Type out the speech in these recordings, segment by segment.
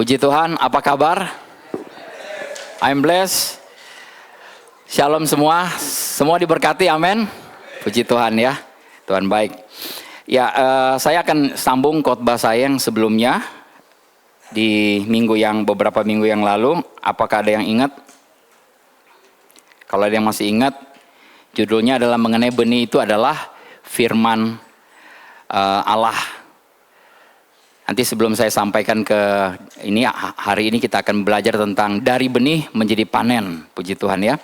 Puji Tuhan, apa kabar? I'm blessed. Shalom semua diberkati, amin. Puji Tuhan ya, Tuhan baik. Ya, saya akan sambung khotbah saya yang sebelumnya di beberapa minggu yang lalu. Apakah ada yang ingat? Kalau ada yang masih ingat, judulnya adalah mengenai benih itu adalah firman Allah. Nanti sebelum saya sampaikan hari ini kita akan belajar tentang dari benih menjadi panen. Puji Tuhan ya.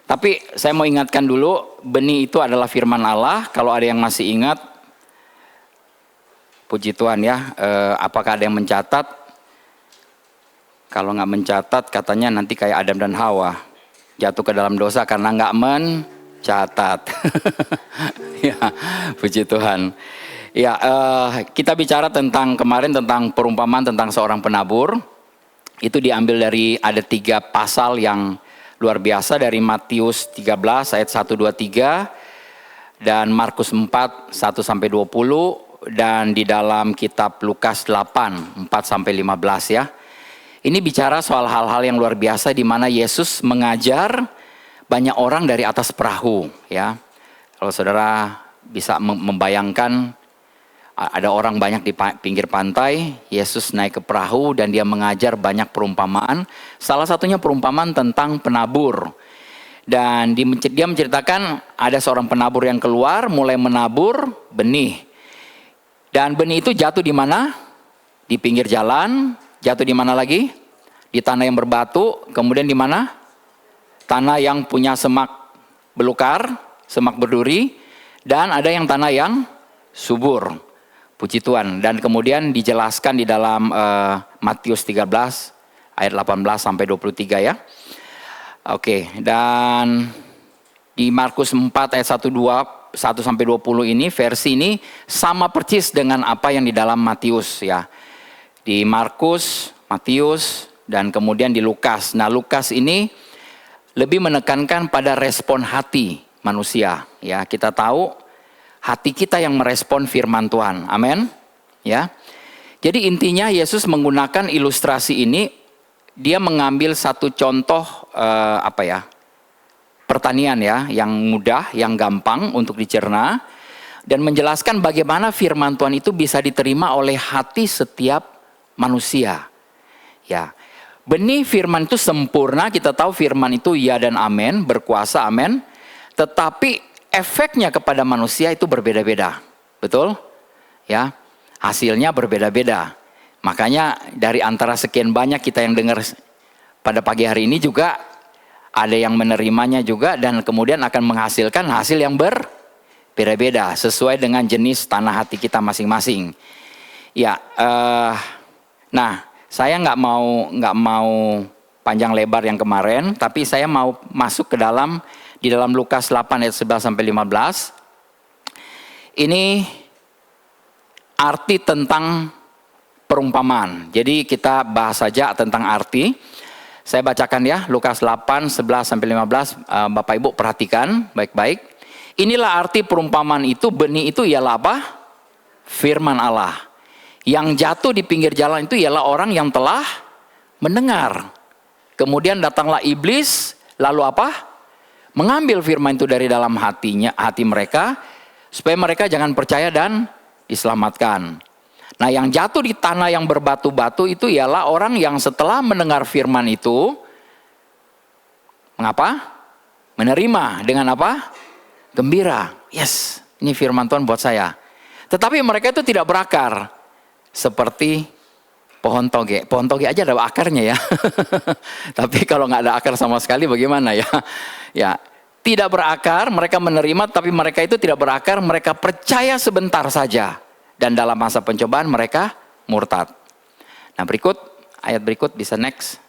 Tapi saya mau ingatkan dulu, benih itu adalah firman Allah. Kalau ada yang masih ingat, puji Tuhan ya. Apakah ada yang mencatat? Kalau nggak mencatat, katanya nanti kayak Adam dan Hawa. Jatuh ke dalam dosa karena nggak mencatat. Ya, puji Tuhan. Ya, kita bicara kemarin tentang perumpamaan tentang seorang penabur. Itu diambil dari ada 3 pasal yang luar biasa, dari Matius 13 ayat 1, 2, 3 dan Markus 4 1 sampai 20 dan di dalam kitab Lukas 8 4 sampai 15 ya. Ini bicara soal hal-hal yang luar biasa di mana Yesus mengajar banyak orang dari atas perahu ya. Kalau saudara bisa membayangkan, ada orang banyak di pinggir pantai, Yesus naik ke perahu dan dia mengajar banyak perumpamaan. Salah satunya perumpamaan tentang penabur. Dan dia menceritakan ada seorang penabur yang keluar, mulai menabur benih. Dan benih itu jatuh di mana? Di pinggir jalan. Jatuh di mana lagi? Di tanah yang berbatu. Kemudian di mana? Tanah yang punya semak belukar, semak berduri. Dan ada yang tanah yang subur. Puji Tuhan. Dan kemudian dijelaskan di dalam Matius 13 ayat 18 sampai 23 ya. Oke, dan di Markus 4 ayat 1 sampai 20 ini, versi ini sama persis dengan apa yang di dalam Matius ya. Di Markus, Matius dan kemudian di Lukas. Nah, Lukas ini lebih menekankan pada respon hati manusia ya. Kita tahu hati kita yang merespon firman Tuhan. Amin. Ya. Jadi intinya Yesus menggunakan ilustrasi ini, dia mengambil satu contoh pertanian ya, yang mudah, yang gampang untuk dicerna dan menjelaskan bagaimana firman Tuhan itu bisa diterima oleh hati setiap manusia. Ya. Benih firman itu sempurna, kita tahu firman itu ya dan amin, berkuasa, amin. Tetapi efeknya kepada manusia itu berbeda-beda. Betul? Ya. Hasilnya berbeda-beda. Makanya dari antara sekian banyak kita yang dengar pada pagi hari ini juga ada yang menerimanya juga dan kemudian akan menghasilkan hasil yang berbeda-beda sesuai dengan jenis tanah hati kita masing-masing. Ya, nah, saya nggak mau panjang lebar yang kemarin, tapi saya mau masuk ke dalam di dalam Lukas 8 ayat 11 sampai 15. Ini arti tentang perumpamaan. Jadi kita bahas saja tentang arti. Saya bacakan ya, Lukas 8 11 sampai 15. Bapak Ibu perhatikan baik-baik. Inilah arti perumpamaan itu, benih itu ialah apa? Firman Allah. Yang jatuh di pinggir jalan itu ialah orang yang telah mendengar. Kemudian datanglah iblis, lalu apa? Mengambil firman itu dari dalam hati mereka, supaya mereka jangan percaya dan diselamatkan. Nah, yang jatuh di tanah yang berbatu-batu itu ialah orang yang setelah mendengar firman itu, mengapa? Menerima dengan apa? Gembira. Yes, ini firman Tuhan buat saya. Tetapi mereka itu tidak berakar, seperti pohon toge. Pohon toge aja ada akarnya ya. Tapi kalau nggak ada akar sama sekali bagaimana ya? Ya, tidak berakar, mereka menerima, tapi mereka itu tidak berakar, mereka percaya sebentar saja. Dan dalam masa pencobaan mereka murtad. Nah, ayat berikut bisa next.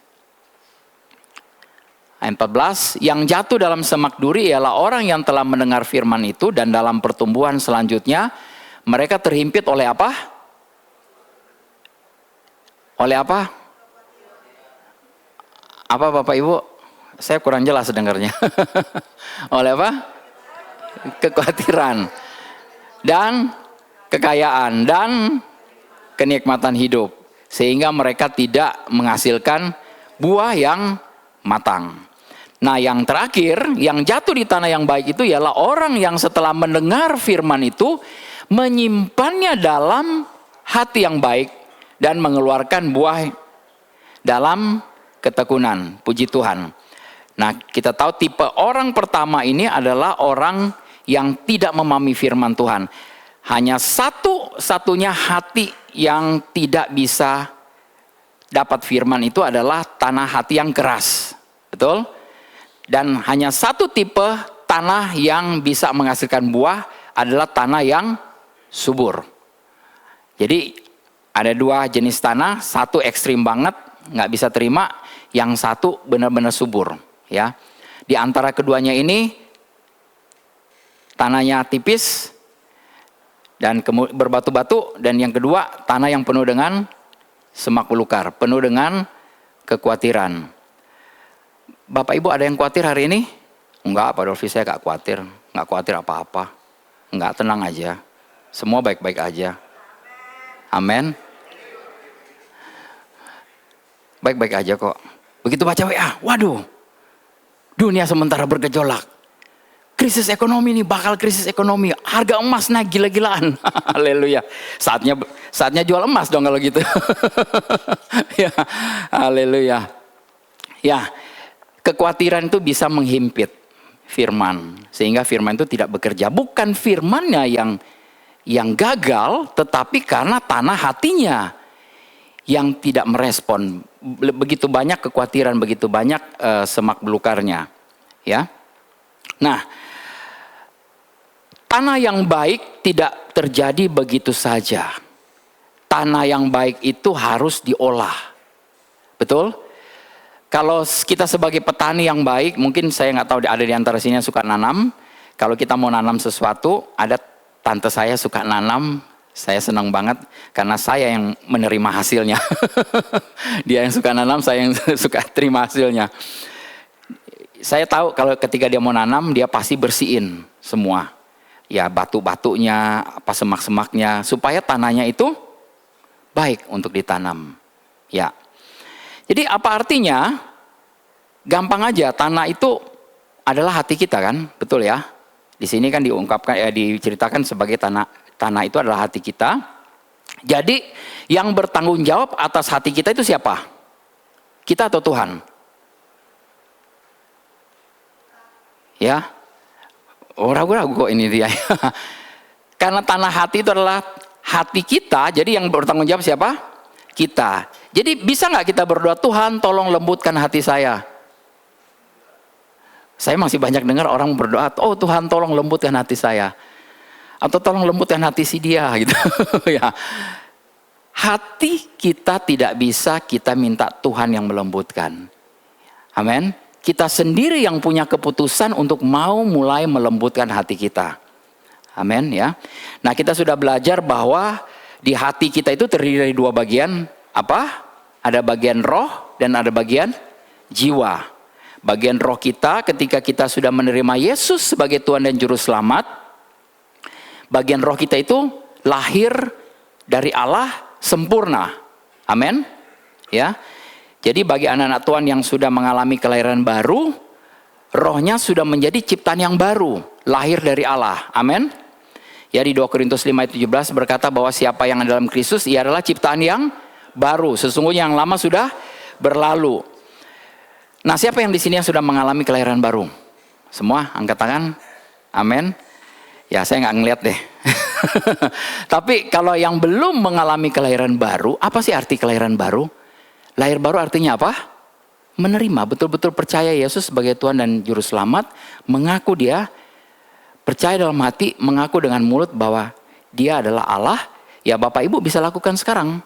Ayat 14, yang jatuh dalam semak duri ialah orang yang telah mendengar firman itu dan dalam pertumbuhan selanjutnya mereka terhimpit oleh apa? Oleh apa? Apa Bapak Ibu? Saya kurang jelas dengarnya. Oleh apa? Kekhawatiran. Dan kekayaan dan kenikmatan hidup. sehingga mereka tidak menghasilkan buah yang matang. Nah, yang terakhir, yang jatuh di tanah yang baik itu ialah orang yang setelah mendengar firman itu menyimpannya dalam hati yang baik dan mengeluarkan buah dalam ketekunan. Puji Tuhan. Nah, kita tahu tipe orang pertama ini adalah orang yang tidak memahami firman Tuhan. Hanya satu-satunya hati yang tidak bisa dapat firman itu adalah tanah hati yang keras. Betul? Dan hanya satu tipe tanah yang bisa menghasilkan buah adalah tanah yang subur. Jadi ada dua jenis tanah, satu ekstrim banget, nggak bisa terima, yang satu benar-benar subur. Ya, di antara keduanya ini tanahnya tipis dan berbatu-batu, dan yang kedua tanah yang penuh dengan semak belukar, penuh dengan kekhawatiran. Bapak Ibu ada yang khawatir hari ini? Enggak, Pak Dolfi, saya nggak khawatir apa-apa, enggak, tenang aja. Semua baik-baik aja. Amin. Baik-baik aja kok. Begitu baca WA, waduh, dunia sementara bergejolak. Krisis ekonomi ini, bakal krisis ekonomi. Harga emas naik gila-gilaan. Haleluya. Saatnya jual emas dong kalau gitu. Ya, haleluya. Ya, kekhawatiran itu bisa menghimpit firman, sehingga firman itu tidak bekerja. Bukan firmannya yang gagal, tetapi karena tanah hatinya yang tidak merespon. Begitu banyak kekhawatiran, begitu banyak semak belukarnya. Ya. Nah, tanah yang baik tidak terjadi begitu saja. Tanah yang baik itu harus diolah. Betul? Kalau kita sebagai petani yang baik, mungkin saya nggak tahu ada di antara sini yang suka nanam. Kalau kita mau nanam sesuatu, ada tante saya suka nanam, saya senang banget karena saya yang menerima hasilnya. Dia yang suka nanam, saya yang suka terima hasilnya. Saya tahu kalau ketika dia mau nanam, dia pasti bersihin semua. Ya, batu-batunya, apa semak-semaknya, supaya tanahnya itu baik untuk ditanam. Ya. Jadi apa artinya? Gampang aja, tanah itu adalah hati kita kan, betul ya? Di sini kan diungkapkan, diceritakan sebagai tanah itu adalah hati kita. Jadi yang bertanggung jawab atas hati kita itu siapa? Kita atau Tuhan? Ya, ragu-ragu kok ini dia. Karena tanah hati itu adalah hati kita, jadi yang bertanggung jawab siapa? Kita. Jadi bisa nggak kita berdoa, Tuhan tolong lembutkan hati saya? Saya masih banyak dengar orang berdoa, oh Tuhan tolong lembutkan hati saya. Atau tolong lembutkan hati si dia gitu. Ya. Hati kita tidak bisa kita minta Tuhan yang melembutkan. Amin. Kita sendiri yang punya keputusan untuk mau mulai melembutkan hati kita. Amin ya. Nah, kita sudah belajar bahwa di hati kita itu terdiri dari dua bagian. Apa? Ada bagian roh dan ada bagian jiwa. Bagian roh kita ketika kita sudah menerima Yesus sebagai Tuhan dan Juru Selamat. Bagian roh kita itu lahir dari Allah sempurna. Amin. Ya. Jadi bagi anak-anak Tuhan yang sudah mengalami kelahiran baru, rohnya sudah menjadi ciptaan yang baru, lahir dari Allah. Amin. Ya, di 2 Korintus 5 ayat 17 berkata bahwa siapa yang ada dalam Kristus, ia adalah ciptaan yang baru. Sesungguhnya yang lama sudah berlalu. Nah, siapa yang di sini yang sudah mengalami kelahiran baru? Semua angkat tangan. Amin. Ya, saya nggak ngeliat deh. Tapi kalau yang belum mengalami kelahiran baru, apa sih arti kelahiran baru? Lahir baru artinya apa? Menerima, betul-betul percaya Yesus sebagai Tuhan dan Juru Selamat, mengaku dia, percaya dalam hati, mengaku dengan mulut bahwa dia adalah Allah. Ya, Bapak Ibu bisa lakukan sekarang.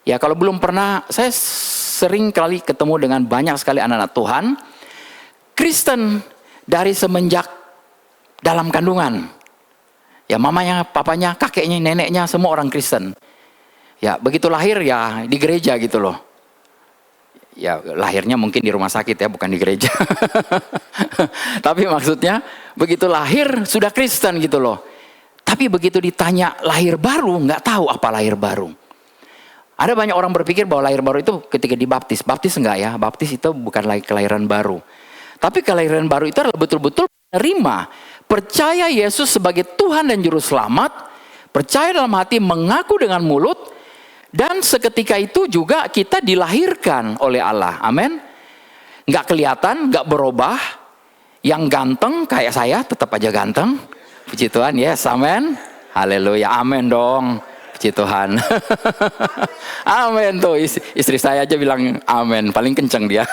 Ya, kalau belum pernah, saya sering kali ketemu dengan banyak sekali anak-anak Tuhan Kristen dari semenjak dalam kandungan. Ya, mamanya, papanya, kakeknya, neneknya semua orang Kristen. Ya, begitu lahir ya di gereja gitu loh. Ya, lahirnya mungkin di rumah sakit ya, bukan di gereja. Tapi maksudnya begitu lahir sudah Kristen gitu loh. Tapi begitu ditanya lahir baru, nggak tahu apa lahir baru. Ada banyak orang berpikir bahwa lahir baru itu ketika dibaptis. Baptis enggak ya, baptis itu bukan lagi kelahiran baru. Tapi kelahiran baru itu adalah betul-betul menerima, percaya Yesus sebagai Tuhan dan Juru Selamat, percaya dalam hati, mengaku dengan mulut, dan seketika itu juga kita dilahirkan oleh Allah. Amin. Nggak kelihatan, nggak berubah. Yang ganteng kayak saya tetap aja ganteng. Puji Tuhan, yes, amin. Haleluya, amin dong. Puji Tuhan. Amin tuh, istri saya aja bilang amin, paling kenceng dia.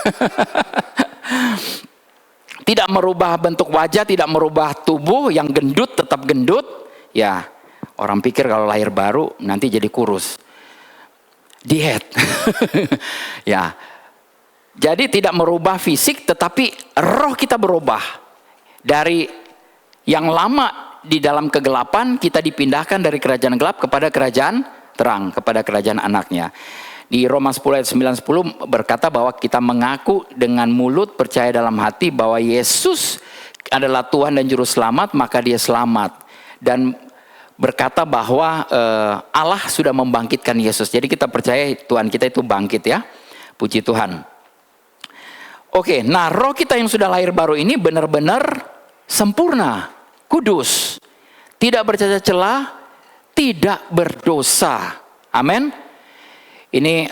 Tidak merubah bentuk wajah, tidak merubah tubuh, yang gendut tetap gendut. Ya, orang pikir kalau lahir baru nanti jadi kurus. Diet. Ya. Jadi tidak merubah fisik, tetapi roh kita berubah. Dari yang lama di dalam kegelapan, kita dipindahkan dari kerajaan gelap kepada kerajaan terang, kepada kerajaan anaknya. Di Roma 10 ayat 9-10 berkata bahwa kita mengaku dengan mulut, percaya dalam hati bahwa Yesus adalah Tuhan dan Juru Selamat, maka dia selamat. Dan berkata bahwa Allah sudah membangkitkan Yesus. Jadi kita percaya Tuhan kita itu bangkit ya. Puji Tuhan. Oke, nah roh kita yang sudah lahir baru ini benar-benar sempurna, kudus, tidak bercacat celah, tidak berdosa. Amin. Ini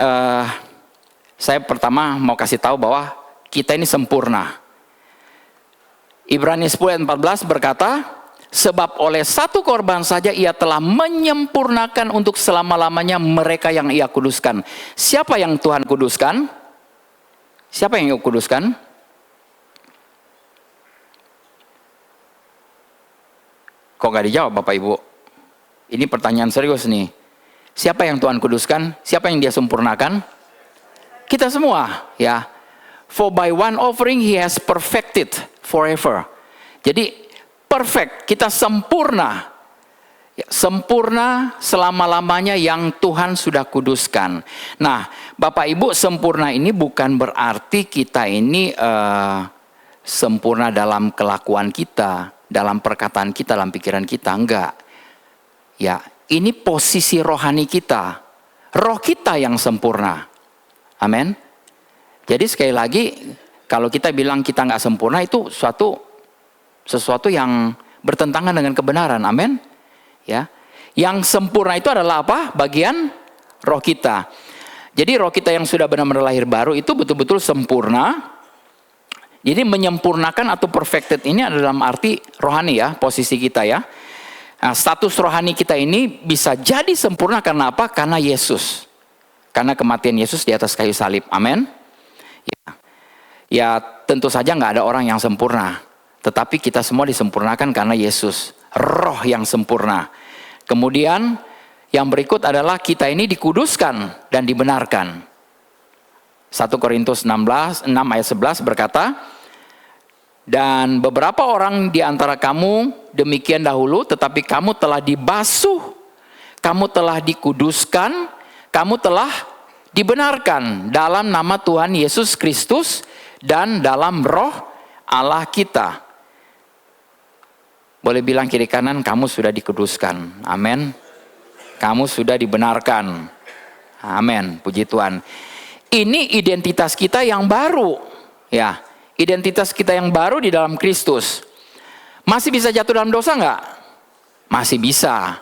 saya pertama mau kasih tahu bahwa kita ini sempurna. Ibrani 10 ayat 14 berkata, sebab oleh satu korban saja ia telah menyempurnakan untuk selama-lamanya mereka yang ia kuduskan. Siapa yang Tuhan kuduskan? Siapa yang ia kuduskan? Kok gak dijawab Bapak Ibu? Ini pertanyaan serius nih. Siapa yang Tuhan kuduskan? Siapa yang dia sempurnakan? Kita semua, ya. For by one offering he has perfected forever. Jadi perfect, kita sempurna. Ya, sempurna selama-lamanya yang Tuhan sudah kuduskan. Nah, Bapak Ibu, sempurna ini bukan berarti kita ini sempurna dalam kelakuan kita, dalam perkataan kita, dalam pikiran kita, enggak. Ya, ini posisi rohani kita. Roh kita yang sempurna. Amin. Jadi sekali lagi, kalau kita bilang kita nggak sempurna, itu sesuatu yang bertentangan dengan kebenaran. Amin. Ya. Yang sempurna itu adalah apa? Bagian roh kita. Jadi roh kita yang sudah benar-benar lahir baru itu betul-betul sempurna. Jadi menyempurnakan atau perfected ini adalah dalam arti rohani ya, posisi kita ya. Nah, status rohani kita ini bisa jadi sempurna karena apa? Karena Yesus. Karena kematian Yesus di atas kayu salib. Amin. Ya tentu saja nggak ada orang yang sempurna. Tetapi kita semua disempurnakan karena Yesus. Roh yang sempurna. Kemudian yang berikut adalah kita ini dikuduskan dan dibenarkan. 1 Korintus 6 ayat 11 berkata, dan beberapa orang di antara kamu demikian dahulu, tetapi kamu telah dibasuh, kamu telah dikuduskan, kamu telah dibenarkan dalam nama Tuhan Yesus Kristus dan dalam roh Allah kita. Boleh bilang kiri kanan, kamu sudah dikuduskan. Amin. Kamu sudah dibenarkan. Amin. Puji Tuhan. Ini identitas kita yang baru. Ya. Identitas kita yang baru di dalam Kristus. Masih bisa jatuh dalam dosa nggak? Masih bisa.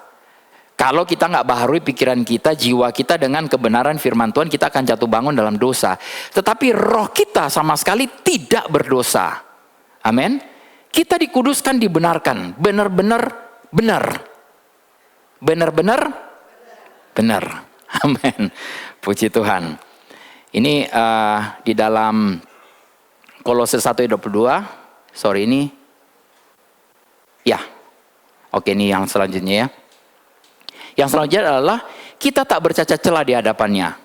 Kalau kita nggak baharui pikiran kita, jiwa kita dengan kebenaran firman Tuhan, kita akan jatuh bangun dalam dosa. Tetapi roh kita sama sekali tidak berdosa. Amin. Kita dikuduskan, dibenarkan. Benar-benar benar. Benar-benar benar. Amin. Puji Tuhan. Ini di dalam Kolose 1:22, sorry ini, ya, oke ini yang selanjutnya ya. Yang selanjutnya adalah kita tak bercacat celah di hadapannya.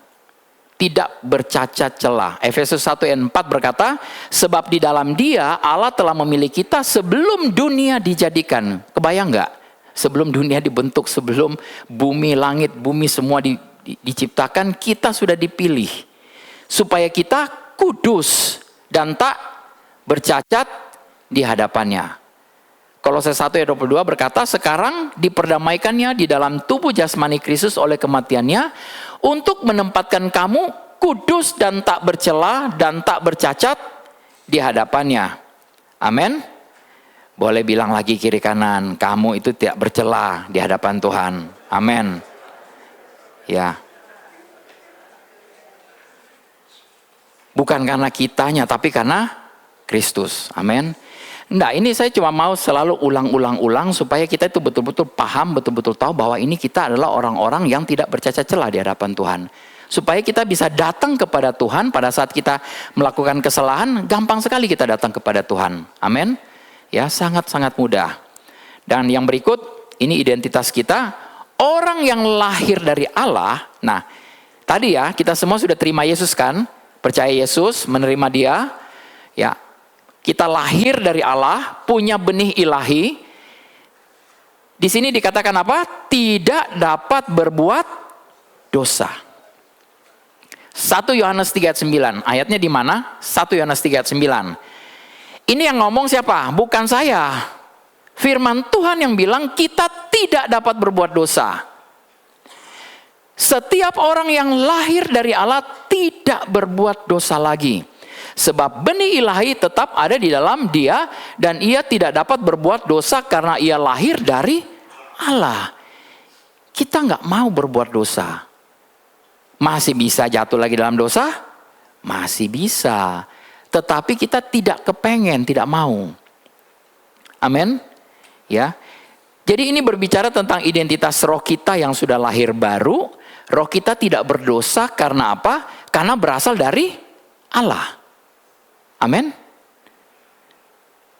Tidak bercacat celah. Efesus 1 ayat 4 berkata, sebab di dalam dia Allah telah memilih kita sebelum dunia dijadikan. Kebayang nggak? Sebelum dunia dibentuk, sebelum bumi, langit, bumi semua diciptakan, kita sudah dipilih. Supaya kita kudus dan tak bercacat di hadapannya. Kolose 1 ayat 22 berkata, sekarang diperdamaikannya di dalam tubuh jasmani Kristus oleh kematiannya, untuk menempatkan kamu kudus dan tak bercela dan tak bercacat di hadapannya. Amin. Boleh bilang lagi kiri kanan, kamu itu tidak bercela di hadapan Tuhan. Amin. Ya. Bukan karena kitanya, tapi karena Kristus. Amin. Nah, ini saya cuma mau selalu ulang supaya kita itu betul-betul paham, betul-betul tahu bahwa ini kita adalah orang-orang yang tidak bercacat celah di hadapan Tuhan. Supaya kita bisa datang kepada Tuhan pada saat kita melakukan kesalahan, gampang sekali kita datang kepada Tuhan. Amin. Ya, sangat-sangat mudah. Dan yang berikut, ini identitas kita, orang yang lahir dari Allah. Nah, tadi ya, kita semua sudah terima Yesus kan? Percaya Yesus, menerima Dia. Ya, kita lahir dari Allah, punya benih ilahi. Di sini dikatakan apa? Tidak dapat berbuat dosa. 1 Yohanes 3:9. Ayatnya di mana? 1 Yohanes 3:9. Ini yang ngomong siapa? Bukan saya. Firman Tuhan yang bilang kita tidak dapat berbuat dosa. Setiap orang yang lahir dari Allah tidak berbuat dosa lagi. Sebab benih ilahi tetap ada di dalam dia dan ia tidak dapat berbuat dosa karena ia lahir dari Allah. Kita nggak mau berbuat dosa. Masih bisa jatuh lagi dalam dosa? Masih bisa. Tetapi kita tidak kepengen, tidak mau. Amin. Ya. Jadi ini berbicara tentang identitas roh kita yang sudah lahir baru. Roh kita tidak berdosa karena apa? Karena berasal dari Allah. Amin.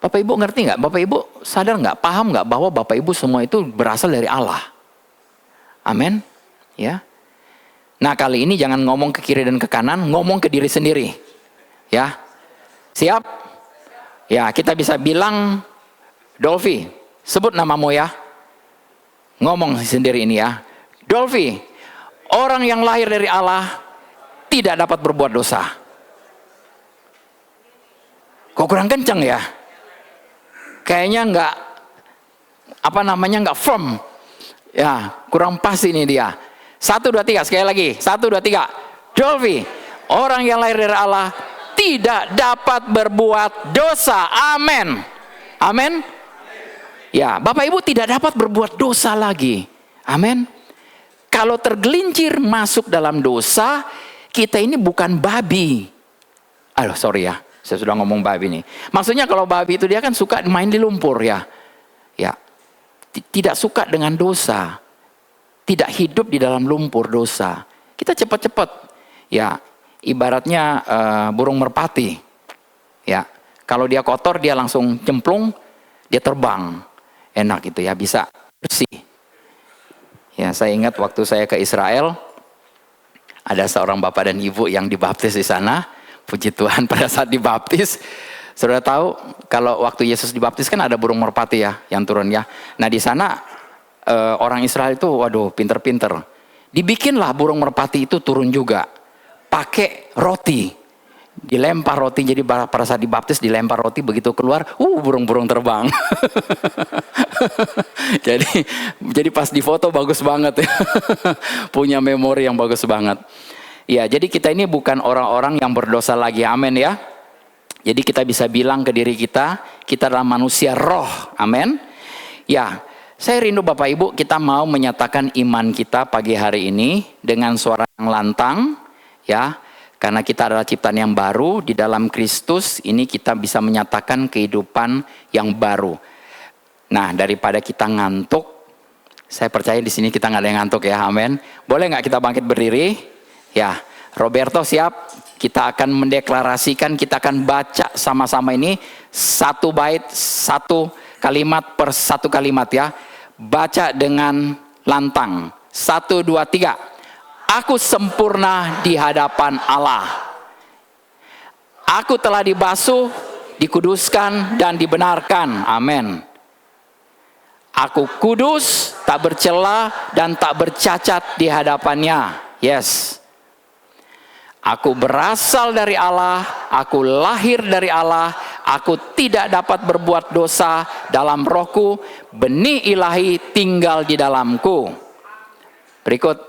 Bapak Ibu ngerti nggak? Bapak Ibu sadar nggak? Paham nggak bahwa Bapak Ibu semua itu berasal dari Allah? Amin. Ya. Nah, kali ini jangan ngomong ke kiri dan ke kanan, ngomong ke diri sendiri. Ya. Siap? Ya, kita bisa bilang, Dolphy, sebut namamu ya. Ngomong sendiri ini ya. Dolphy, orang yang lahir dari Allah tidak dapat berbuat dosa. Kok kurang kenceng ya? Kayaknya nggak firm. Ya, kurang pas ini dia. 1, 2, 3, sekali lagi. 1, 2, 3. Dolphy, orang yang lahir dari Allah tidak dapat berbuat dosa. Amin. Amin. Ya, Bapak Ibu tidak dapat berbuat dosa lagi. Amin. Kalau tergelincir masuk dalam dosa, kita ini bukan babi. Aduh, sorry ya, saya sudah ngomong babi nih. Maksudnya kalau babi itu dia kan suka main di lumpur ya. Ya, tidak suka dengan dosa. Tidak hidup di dalam lumpur dosa. Kita cepat-cepat. Ya, ibaratnya burung merpati. Ya, kalau dia kotor dia langsung cemplung, dia terbang. Enak gitu ya, bisa bersih. Ya, saya ingat waktu saya ke Israel, ada seorang bapak dan ibu yang dibaptis di sana. Puji Tuhan, pada saat dibaptis, saudara tahu kalau waktu Yesus dibaptis kan ada burung merpati ya yang turun ya. Nah, di sana orang Israel itu waduh pinter-pinter. Dibikinlah burung merpati itu turun juga. Pakai roti. Dilempar roti, jadi pada saat dibaptis dilempar roti, begitu keluar, burung-burung terbang. jadi pas di foto bagus banget ya. Punya memori yang bagus banget. Ya, jadi kita ini bukan orang-orang yang berdosa lagi, amin ya. Jadi kita bisa bilang ke diri kita adalah manusia roh, amin. Ya, saya rindu Bapak Ibu, kita mau menyatakan iman kita pagi hari ini dengan suara yang lantang, ya. Karena kita adalah ciptaan yang baru di dalam Kristus, ini kita bisa menyatakan kehidupan yang baru. Nah, daripada kita ngantuk, saya percaya di sini kita nggak ada yang ngantuk ya, amin. Boleh nggak kita bangkit berdiri? Ya, Roberto siap. Kita akan mendeklarasikan, kita akan baca sama-sama ini satu bait, satu kalimat per satu kalimat ya. Baca dengan lantang. 1, 2, 3. Aku sempurna di hadapan Allah. Aku telah dibasuh, dikuduskan, dan dibenarkan. Amin. Aku kudus, tak bercela, dan tak bercacat di hadapannya. Yes. Aku berasal dari Allah, aku lahir dari Allah, aku tidak dapat berbuat dosa dalam rohku, benih ilahi tinggal di dalamku. Berikut.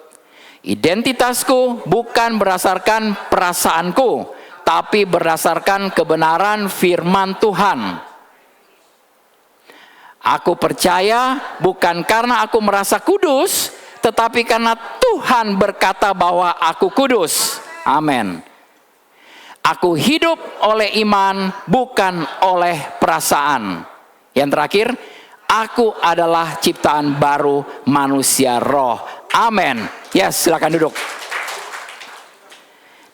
Identitasku bukan berdasarkan perasaanku, tapi berdasarkan kebenaran firman Tuhan. Aku percaya bukan karena aku merasa kudus, tetapi karena Tuhan berkata bahwa aku kudus. Amin. Aku hidup oleh iman, bukan oleh perasaan. Yang terakhir, aku adalah ciptaan baru, manusia roh. Amin. Yes, silakan duduk.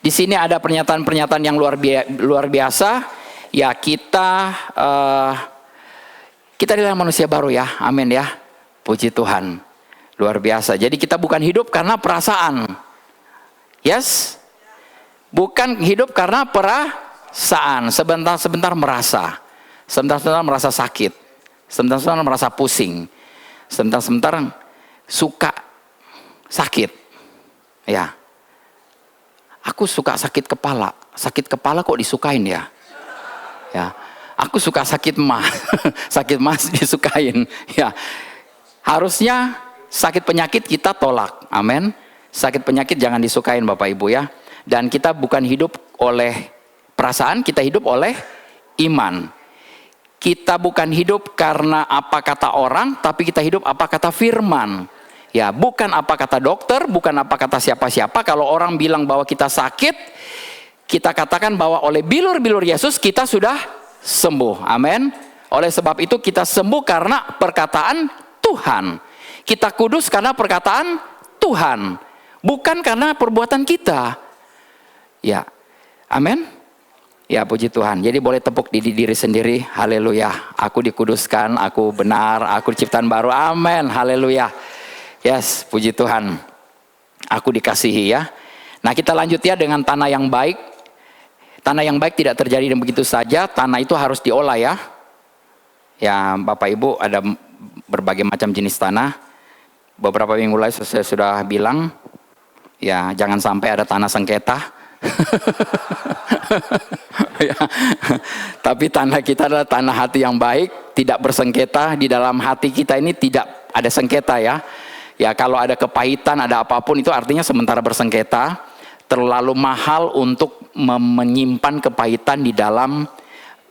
Di sini ada pernyataan-pernyataan yang luar biasa. Ya, kita adalah manusia baru ya. Amin ya. Puji Tuhan. Luar biasa. Jadi kita bukan hidup karena perasaan. Yes. Bukan hidup karena perasaan. Sebentar-sebentar merasa. Sebentar-sebentar merasa sakit. Sebentar-sebentar merasa pusing. Sebentar-sebentar suka sakit. Ya. Aku suka sakit kepala. Sakit kepala kok disukain ya? Ya. Aku suka sakit mah. Sakit mah disukain. Ya. Harusnya sakit penyakit kita tolak. Amin. Sakit penyakit jangan disukain Bapak Ibu ya. Dan kita bukan hidup oleh perasaan, kita hidup oleh iman. Kita bukan hidup karena apa kata orang, tapi kita hidup apa kata firman. Ya, bukan apa kata dokter, bukan apa kata siapa-siapa. Kalau orang bilang bahwa kita sakit, kita katakan bahwa oleh bilur-bilur Yesus kita sudah sembuh. Amin. Oleh sebab itu kita sembuh karena perkataan Tuhan. Kita kudus karena perkataan Tuhan, bukan karena perbuatan kita. Ya, amin. Ya, puji Tuhan. Jadi boleh tepuk diri sendiri. Haleluya. Aku dikuduskan, aku benar, aku ciptaan baru. Amin. Haleluya. Yes, puji Tuhan. Aku dikasihi ya. Nah, kita lanjut ya dengan tanah yang baik. Tanah yang baik tidak terjadi dan begitu saja. Tanah itu harus diolah ya. Ya, Bapak Ibu ada berbagai macam jenis tanah. Beberapa minggu lalu saya sudah bilang, ya jangan sampai ada tanah sengketa. Ya. Tapi tanah kita adalah tanah hati yang baik, tidak bersengketa. Di dalam hati kita ini tidak ada sengketa ya. Ya, kalau ada kepahitan, ada apapun itu artinya sementara bersengketa. Terlalu mahal untuk menyimpan kepahitan di dalam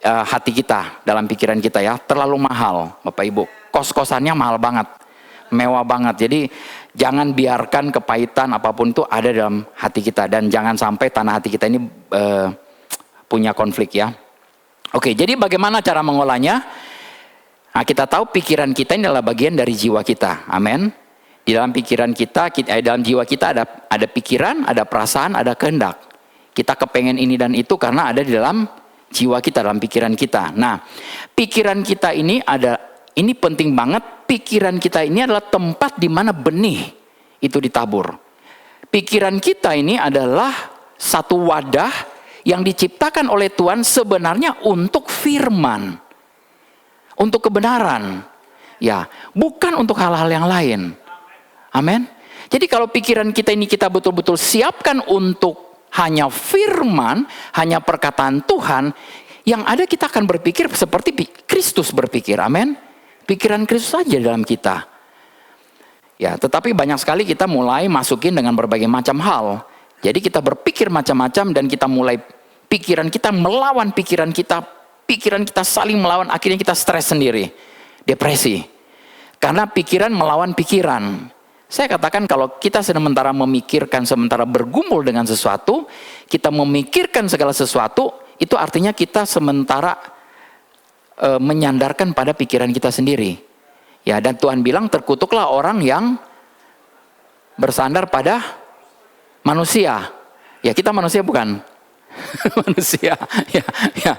hati kita, dalam pikiran kita ya. Terlalu mahal, Bapak Ibu. Kos-kosannya mahal banget, mewah banget. Jadi jangan biarkan kepahitan apapun itu ada dalam hati kita. Dan jangan sampai tanah hati kita ini punya konflik ya. Oke, jadi bagaimana cara mengolahnya? Nah, kita tahu pikiran kita ini adalah bagian dari jiwa kita. Amin. Di dalam pikiran kita, dalam jiwa kita ada pikiran, ada perasaan, ada kehendak. Kita kepengen ini dan itu karena ada di dalam jiwa kita, dalam pikiran kita. Nah, pikiran kita ini ini penting banget. Pikiran kita ini adalah tempat di mana benih itu ditabur. Pikiran kita ini adalah satu wadah yang diciptakan oleh Tuhan sebenarnya untuk firman, untuk kebenaran, ya, bukan untuk hal-hal yang lain. Amin. Jadi kalau pikiran kita ini kita betul-betul siapkan untuk hanya firman, hanya perkataan Tuhan, yang ada kita akan berpikir seperti Kristus berpikir. Amin. Pikiran Kristus saja dalam kita. Ya, tetapi banyak sekali kita mulai masukin dengan berbagai macam hal. Jadi kita berpikir macam-macam dan kita mulai pikiran kita melawan pikiran kita saling melawan, akhirnya kita stres sendiri, depresi. Karena pikiran melawan pikiran. Saya katakan kalau kita sementara memikirkan, sementara bergumul dengan sesuatu, kita memikirkan segala sesuatu, itu artinya kita sementara menyandarkan pada pikiran kita sendiri. Ya, dan Tuhan bilang terkutuklah orang yang bersandar pada manusia. Ya, kita manusia bukan? Manusia. Ya.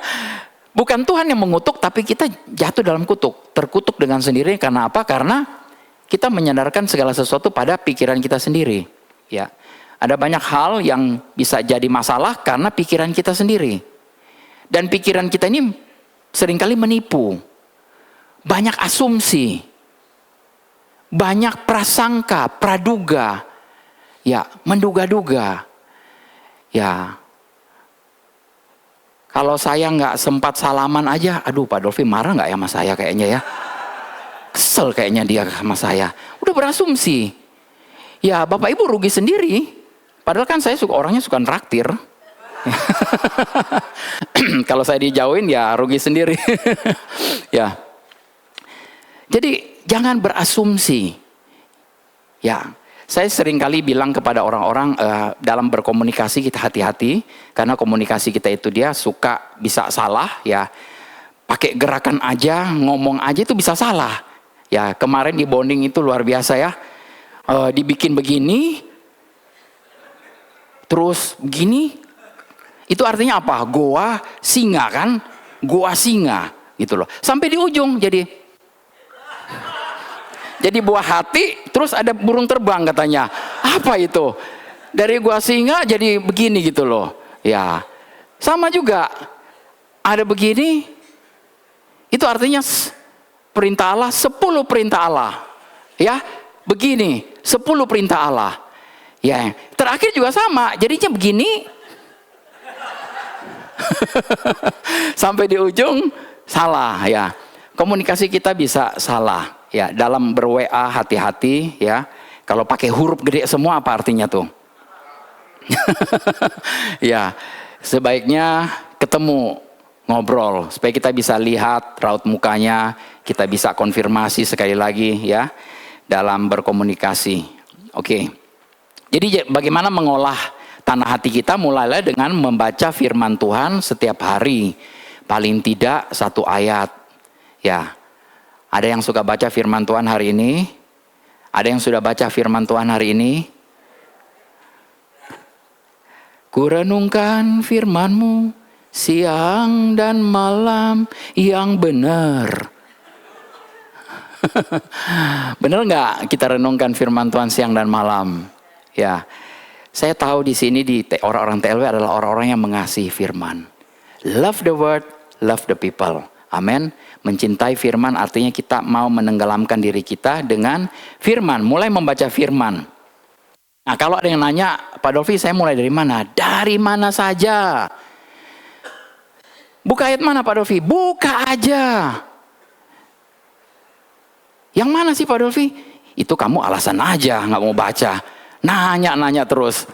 Bukan Tuhan yang mengutuk, tapi kita jatuh dalam kutuk. Terkutuk dengan sendiri karena apa? Karena kita menyandarkan segala sesuatu pada pikiran kita sendiri. Ya, ada banyak hal yang bisa jadi masalah karena pikiran kita sendiri. Dan pikiran kita ini seringkali menipu. Banyak asumsi. Banyak prasangka, praduga. Ya, menduga-duga. Ya. Kalau saya nggak sempat salaman aja, aduh Pak Dolfi marah nggak ya sama saya kayaknya ya. Kesel kayaknya dia sama saya. Udah berasumsi. ya Bapak Ibu rugi sendiri. Padahal kan saya orangnya suka traktir. Kalau saya dijauhin ya rugi sendiri. Ya. Jadi jangan berasumsi. Ya, saya sering kali bilang kepada orang-orang dalam berkomunikasi kita hati-hati, karena komunikasi kita itu dia suka bisa salah ya. Pakai gerakan aja, ngomong aja itu bisa salah. Ya, kemarin di bonding itu luar biasa ya. Dibikin begini, terus begini, itu artinya apa? Goa singa kan? Goa singa gitu loh. Sampai di ujung jadi buah hati, terus ada burung terbang katanya. Apa itu? Dari goa singa jadi begini gitu loh. Ya, sama juga. Ada begini, itu artinya perintah Allah, 10 perintah Allah. Ya, begini, 10 perintah Allah. Ya, terakhir juga sama, jadinya begini. Sampai di ujung salah ya. Komunikasi kita bisa salah ya. Dalam ber-WA hati-hati ya. Kalau pakai huruf gede semua apa artinya tuh? Ya, sebaiknya ketemu, ngobrol supaya kita bisa lihat raut mukanya, kita bisa konfirmasi sekali lagi ya dalam berkomunikasi. Oke. Jadi bagaimana mengolah tanah hati kita? Mulailah dengan membaca firman Tuhan setiap hari. Paling tidak 1 ayat. Ya. Ada yang suka baca firman Tuhan hari ini? Ada yang sudah baca firman Tuhan hari ini? Kurenungkan firman-Mu siang dan malam yang benar. Benar nggak kita renungkan firman Tuhan siang dan malam? Ya, saya tahu di sini orang-orang TLW adalah orang-orang yang mengasihi firman. Love the word, love the people. Amin. Mencintai firman artinya kita mau menenggelamkan diri kita dengan firman. Mulai membaca firman. Nah, kalau ada yang nanya, Pak Dolfi, saya mulai dari mana? Dari mana saja. Buka ayat mana, Pak Dolfi? Buka aja. Yang mana sih, Pak Dolfi? Itu kamu alasan aja nggak mau baca. Nanya terus.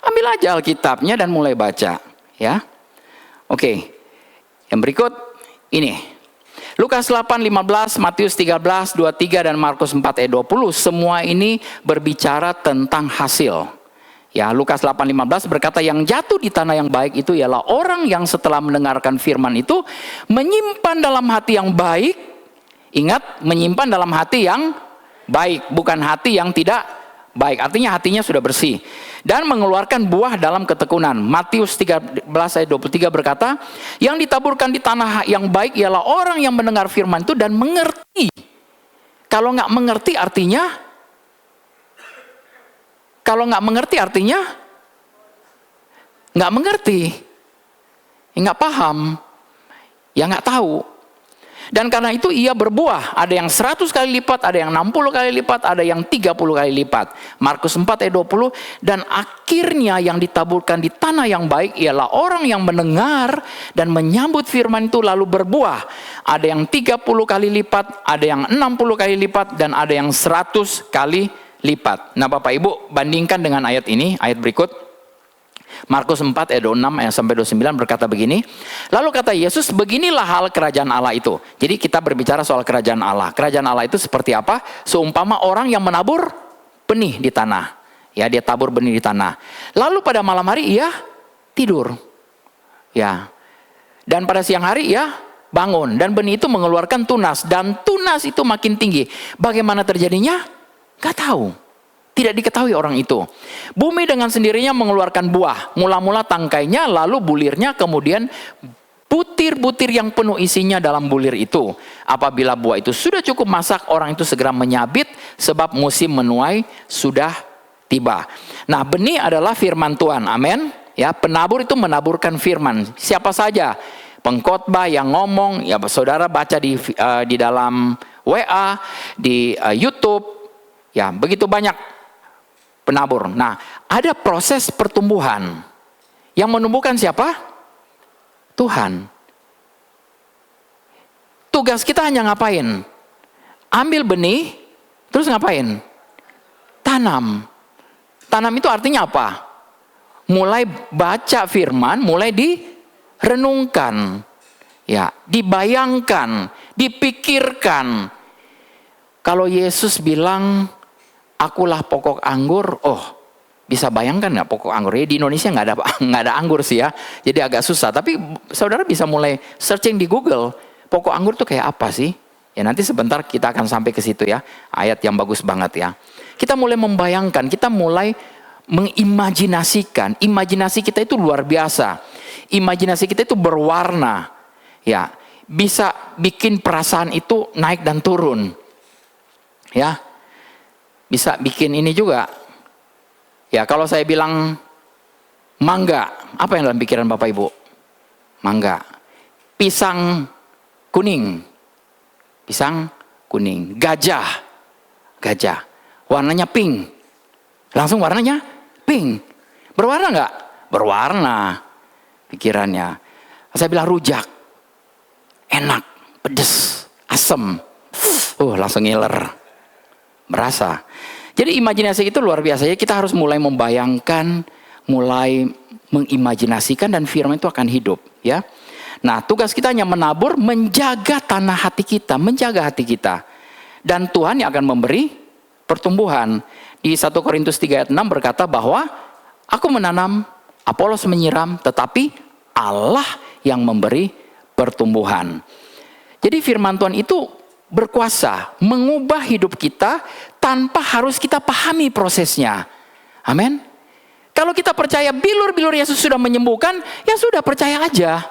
Ambil aja Alkitabnya dan mulai baca. Ya. Oke. Yang berikut ini. Lukas 8:15, Matius 13, 23 dan Markus 4 ayat 20. Semua ini berbicara tentang hasil. Ya, Lukas 8:15 berkata yang jatuh di tanah yang baik itu ialah orang yang setelah mendengarkan firman itu menyimpan dalam hati yang baik. Ingat, menyimpan dalam hati yang baik, bukan hati yang tidak baik. Artinya hatinya sudah bersih. Dan mengeluarkan buah dalam ketekunan. Matius 13 ayat 23 berkata, yang ditaburkan di tanah yang baik ialah orang yang mendengar firman itu dan mengerti. Kalau nggak mengerti artinya nggak mengerti, nggak paham, ya nggak tahu. Dan karena itu ia berbuah, ada yang 100 kali lipat, ada yang 60 kali lipat, ada yang 30 kali lipat. Markus 4 ayat 20, dan akhirnya yang ditaburkan di tanah yang baik ialah orang yang mendengar dan menyambut firman itu lalu berbuah. Ada yang 30 kali lipat, ada yang 60 kali lipat, dan ada yang 100 kali lipat. Nah Bapak Ibu, bandingkan dengan ayat ini, ayat berikut. Markus 4 ayat 26 sampai 29 berkata begini. Lalu kata Yesus, beginilah hal kerajaan Allah itu. Jadi kita berbicara soal kerajaan Allah. Kerajaan Allah itu seperti apa? Seumpama orang yang menabur benih di tanah. Ya, dia tabur benih di tanah. Lalu pada malam hari ia tidur. Ya. Dan pada siang hari ia bangun. Dan benih itu mengeluarkan tunas. Dan tunas itu makin tinggi. Bagaimana terjadinya? Gak tahu. Tidak diketahui orang itu. Bumi dengan sendirinya mengeluarkan buah. Mula-mula tangkainya, lalu bulirnya, kemudian butir-butir yang penuh isinya dalam bulir itu. Apabila buah itu sudah cukup masak, orang itu segera menyabit sebab musim menuai sudah tiba. Nah, benih adalah firman Tuhan. Amin. Ya, penabur itu menaburkan firman. Siapa saja? Pengkhotbah yang ngomong, ya saudara baca di dalam WA, di YouTube, ya begitu banyak penabur. Nah, ada proses pertumbuhan. Yang menumbuhkan siapa? Tuhan. Tugas kita hanya ngapain? Ambil benih, terus ngapain? Tanam. Tanam itu artinya apa? Mulai baca firman, mulai direnungkan, ya, dibayangkan, dipikirkan. Kalau Yesus bilang, akulah pokok anggur, bisa bayangkan nggak pokok anggur? Ya, di Indonesia nggak ada anggur sih ya, jadi agak susah. Tapi saudara bisa mulai searching di Google, pokok anggur tuh kayak apa sih? Ya nanti sebentar kita akan sampai ke situ ya, ayat yang bagus banget ya. Kita mulai membayangkan, kita mulai mengimajinasikan. Imajinasi kita itu luar biasa. Imajinasi kita itu berwarna, ya, bisa bikin perasaan itu naik dan turun, ya, bisa bikin ini juga. Ya kalau saya bilang mangga, apa yang dalam pikiran Bapak Ibu? Mangga. Pisang kuning. Pisang kuning. Gajah. Gajah. Warnanya pink. Langsung warnanya pink. Berwarna nggak? Berwarna pikirannya. Saya bilang rujak. Enak, pedes, asem. Langsung ngiler. Berasa. Jadi imajinasi itu luar biasa ya. Kita harus mulai membayangkan, mulai mengimajinasikan, dan firman itu akan hidup ya. Nah, tugas kita hanya menabur, menjaga tanah hati kita, menjaga hati kita. Dan Tuhan yang akan memberi pertumbuhan. Di 1 Korintus 3 ayat 6 berkata bahwa aku menanam, Apolos menyiram, tetapi Allah yang memberi pertumbuhan. Jadi firman Tuhan itu berkuasa mengubah hidup kita tanpa harus kita pahami prosesnya. Amin. Kalau kita percaya bilur-bilur Yesus sudah menyembuhkan, ya sudah, percaya aja.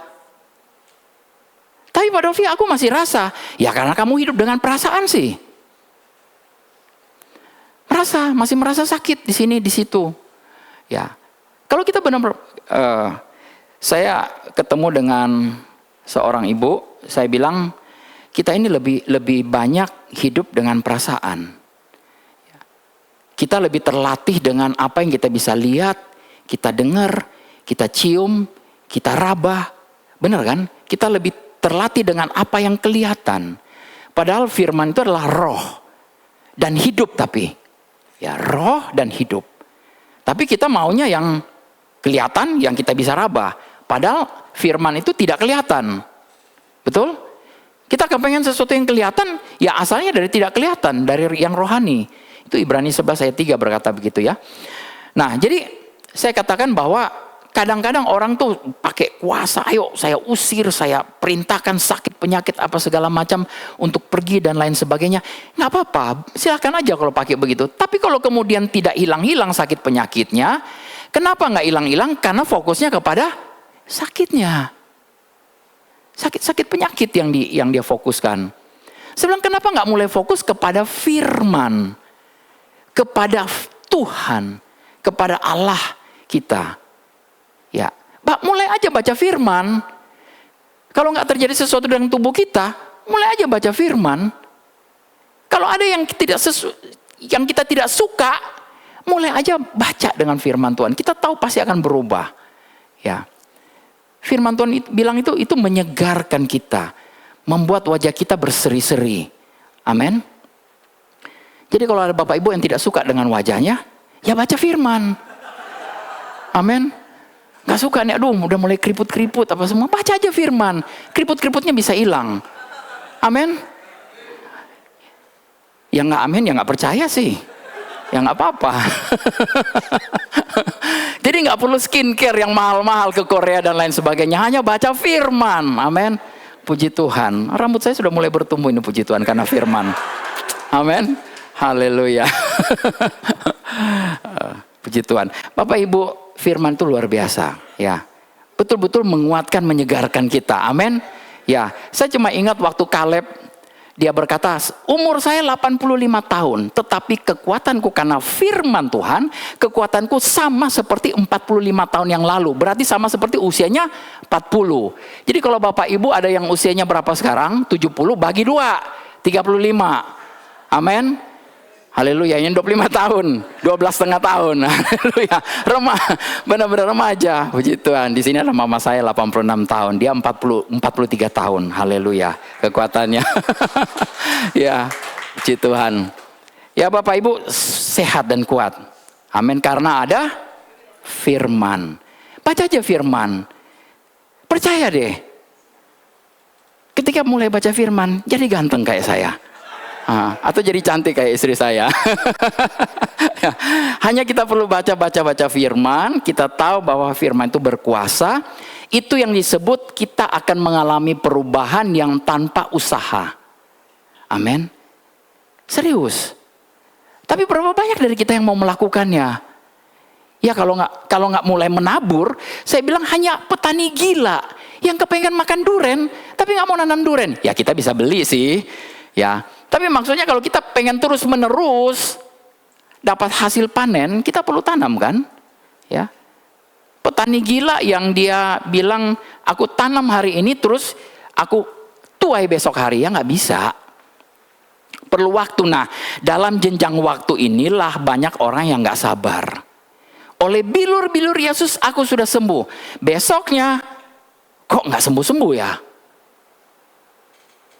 Tapi Pak Dovi, aku masih rasa, ya karena kamu hidup dengan perasaan sih. Masih merasa sakit di sini, di situ. Ya, kalau kita benar-benar, saya ketemu dengan seorang ibu, saya bilang, kita ini lebih banyak hidup dengan perasaan. Kita lebih terlatih dengan apa yang kita bisa lihat, kita dengar, kita cium, kita raba. Benar kan? Kita lebih terlatih dengan apa yang kelihatan. Padahal firman itu adalah roh dan hidup, tapi ya roh dan hidup. Tapi kita maunya yang kelihatan, yang kita bisa raba. Padahal firman itu tidak kelihatan. Betul? Kita kepengen sesuatu yang kelihatan, ya asalnya dari tidak kelihatan, dari yang rohani. Itu Ibrani 11 ayat 3 berkata begitu ya. Nah, jadi saya katakan bahwa kadang-kadang orang tuh pakai kuasa, ayo saya usir, saya perintahkan sakit, penyakit, apa segala macam untuk pergi dan lain sebagainya. Nggak apa-apa, silakan aja kalau pakai begitu. Tapi kalau kemudian tidak hilang-hilang sakit penyakitnya, kenapa nggak hilang-hilang? Karena fokusnya kepada sakitnya. Sakit penyakit yang dia fokuskan. Sebelum kenapa nggak mulai fokus kepada firman, kepada Tuhan, kepada Allah kita. Ya, mulai aja baca firman. Kalau nggak terjadi sesuatu dengan tubuh kita, mulai aja baca firman. Kalau ada yang kita tidak suka, mulai aja baca dengan firman Tuhan. Kita tahu pasti akan berubah. Ya. Firman Tuhan bilang itu menyegarkan kita, membuat wajah kita berseri-seri. Amin. Jadi kalau ada Bapak Ibu yang tidak suka dengan wajahnya, ya baca firman. Amin. Gak suka nih, aduh udah mulai keriput-keriput apa semua, baca aja firman. Keriput-keriputnya bisa hilang. Amin. Yang gak amin, yang gak percaya sih. Ya gak apa-apa. Jadi gak perlu skincare yang mahal-mahal ke Korea dan lain sebagainya. Hanya baca firman. Amin. Puji Tuhan. Rambut saya sudah mulai bertumbuh ini, puji Tuhan, karena firman. Amin. Haleluya. Puji Tuhan. Bapak Ibu, firman itu luar biasa. Ya, betul-betul menguatkan, menyegarkan kita. Amin. Ya, saya cuma ingat waktu Kaleb, dia berkata, umur saya 85 tahun, tetapi kekuatanku karena firman Tuhan, kekuatanku sama seperti 45 tahun yang lalu. Berarti sama seperti usianya 40. Jadi kalau Bapak Ibu ada yang usianya berapa sekarang? 70 bagi 2, 35. Amin. Haleluya, yang 25 tahun, 12,5 tahun. Haleluya. Benar-benar remaja. Puji Tuhan. Di sini ada mama saya 86 tahun, dia 43 tahun. Haleluya. Kekuatannya. Ya, puji Tuhan. Ya Bapak Ibu, sehat dan kuat. Amin, karena ada firman. Baca aja firman. Percaya deh. Ketika mulai baca firman, jadi ganteng kayak saya. Atau jadi cantik kayak istri saya. Hanya kita perlu baca firman, kita tahu bahwa firman itu berkuasa. Itu yang disebut kita akan mengalami perubahan yang tanpa usaha. Amin. Serius. Tapi berapa banyak dari kita yang mau melakukannya? Ya kalau nggak mulai menabur, saya bilang hanya petani gila yang kepengen makan duren, tapi nggak mau nanam duren. Ya kita bisa beli sih, ya. Tapi maksudnya kalau kita pengen terus menerus dapat hasil panen, kita perlu tanam kan, ya. Petani gila yang dia bilang aku tanam hari ini terus aku tuai besok hari, ya nggak bisa. Perlu waktu. Nah, dalam jenjang waktu inilah banyak orang yang nggak sabar. Oleh bilur-bilur Yesus aku sudah sembuh. Besoknya kok nggak sembuh-sembuh ya?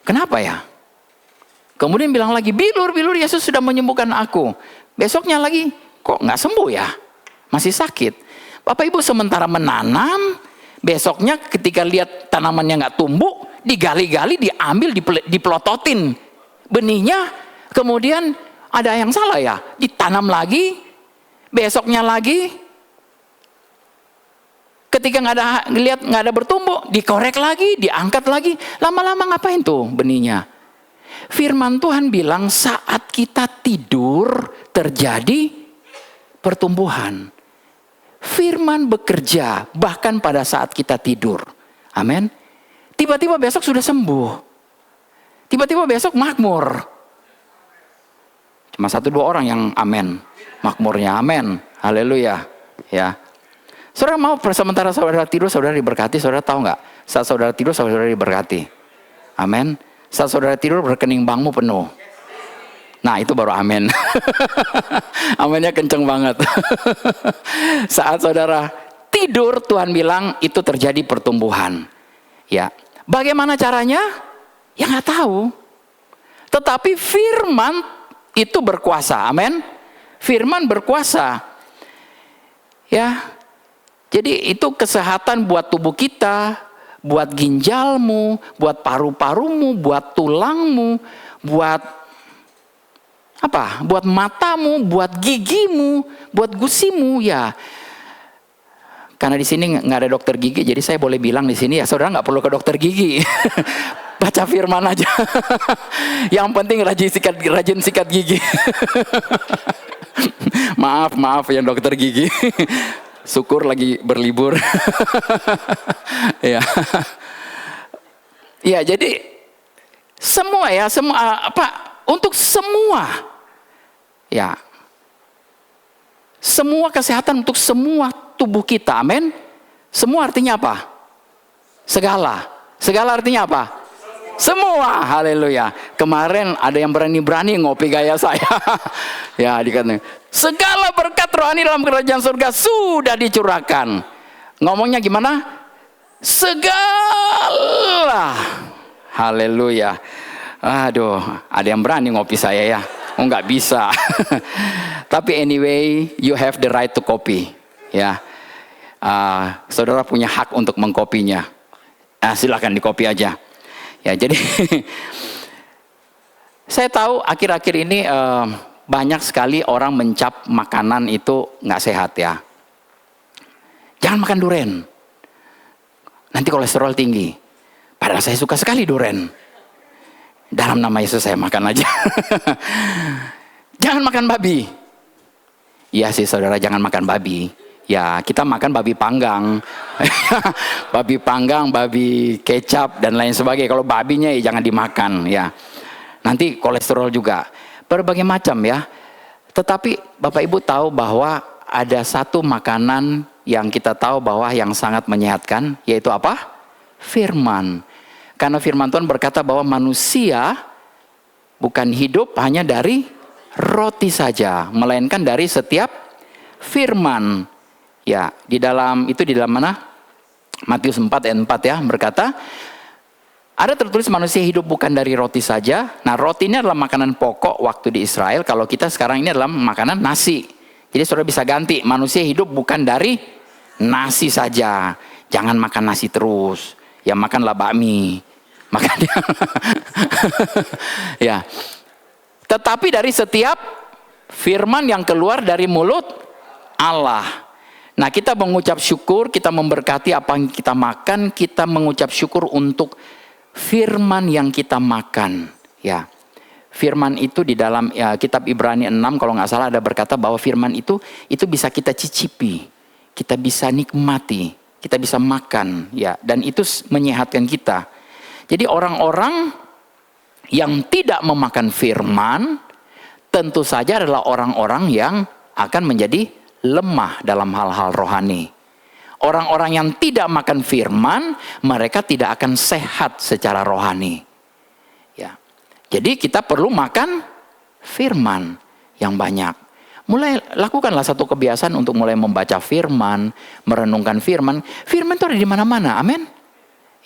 Kenapa ya? Kemudian bilang lagi, bilur-bilur Yesus sudah menyembuhkan aku. Besoknya lagi, kok nggak sembuh ya? Masih sakit. Bapak Ibu sementara menanam, besoknya ketika lihat tanamannya nggak tumbuh, digali-gali, diambil, dipelototin benihnya, kemudian ada yang salah ya? Ditanam lagi, besoknya lagi, ketika nggak ada bertumbuh, dikorek lagi, diangkat lagi, lama-lama ngapain tuh benihnya? Firman Tuhan bilang saat kita tidur terjadi pertumbuhan. Firman bekerja bahkan pada saat kita tidur. Amin. Tiba-tiba besok sudah sembuh. Tiba-tiba besok makmur. Cuma 1-2 orang yang amin. Makmurnya amin. Haleluya. Ya. Saudara mau sementara saudara tidur, saudara diberkati, saudara tahu nggak? Saat saudara tidur, saudara diberkati. Amin. Saat saudara tidur, rekening bankmu penuh. Nah, itu baru amin. Aminnya kenceng banget. Saat saudara tidur, Tuhan bilang itu terjadi pertumbuhan. Ya, bagaimana caranya? Ya nggak tahu. Tetapi firman itu berkuasa. Amin. Firman berkuasa. Ya. Jadi itu kesehatan buat tubuh kita, buat ginjalmu, buat paru-parumu, buat tulangmu, buat apa? Buat matamu, buat gigimu, buat gusimu ya. Karena di sini nggak ada dokter gigi, jadi saya boleh bilang di sini ya saudara nggak perlu ke dokter gigi. Baca firman aja. Yang penting rajin sikat gigi. Maaf yang dokter gigi. Syukur lagi berlibur. Ya. Ya, jadi semua untuk semua. Ya. Semua kesehatan untuk semua tubuh kita. Amin. Semua artinya apa? Segala. Segala artinya apa? Semua. Haleluya. Kemarin ada yang berani-berani ngopi gaya saya. Ya, dikatakan segala berkat rohani dalam kerajaan surga sudah dicurahkan. Ngomongnya gimana? Segala. Haleluya. Aduh, ada yang berani ngopi saya ya. Oh, nggak bisa. Tapi anyway, you have the right to copy. Ya, saudara punya hak untuk mengkopinya. Silakan dikopi aja. Ya, jadi saya tahu akhir-akhir ini banyak sekali orang mencap makanan itu nggak sehat ya. Jangan makan duren. Nanti kolesterol tinggi. Padahal saya suka sekali duren. Dalam nama Yesus saya makan aja. Jangan makan babi. Iya sih saudara, jangan makan babi. Ya kita makan babi panggang. Babi panggang, babi kecap dan lain sebagainya. Kalau babinya ya jangan dimakan ya. Nanti kolesterol juga. Berbagai macam ya. Tetapi Bapak Ibu tahu bahwa ada satu makanan yang kita tahu bahwa yang sangat menyehatkan, yaitu apa? Firman. Karena firman Tuhan berkata bahwa manusia bukan hidup hanya dari roti saja, melainkan dari setiap firman. Ya, di dalam mana? Matius 4 ayat 4 ya, berkata, ada tertulis manusia hidup bukan dari roti saja. Nah, roti ini adalah makanan pokok waktu di Israel. Kalau kita sekarang ini adalah makanan nasi. Jadi saudara bisa ganti, manusia hidup bukan dari nasi saja. Jangan makan nasi terus. Ya makanlah bakmi. Makanya ya. Tetapi dari setiap firman yang keluar dari mulut Allah. Nah, kita mengucap syukur, kita memberkati apa yang kita makan, kita mengucap syukur untuk firman yang kita makan. Ya. Firman itu di dalam kitab Ibrani 6 kalau nggak salah ada berkata bahwa firman itu bisa kita cicipi, kita bisa nikmati, kita bisa makan, ya, dan itu menyehatkan kita. Jadi orang-orang yang tidak memakan firman tentu saja adalah orang-orang yang akan menjadi lemah dalam hal-hal rohani. Orang-orang yang tidak makan firman, mereka tidak akan sehat secara rohani. Jadi kita perlu makan firman yang banyak. Lakukanlah satu kebiasaan untuk mulai membaca firman, merenungkan firman. Firman itu ada di mana-mana, amin.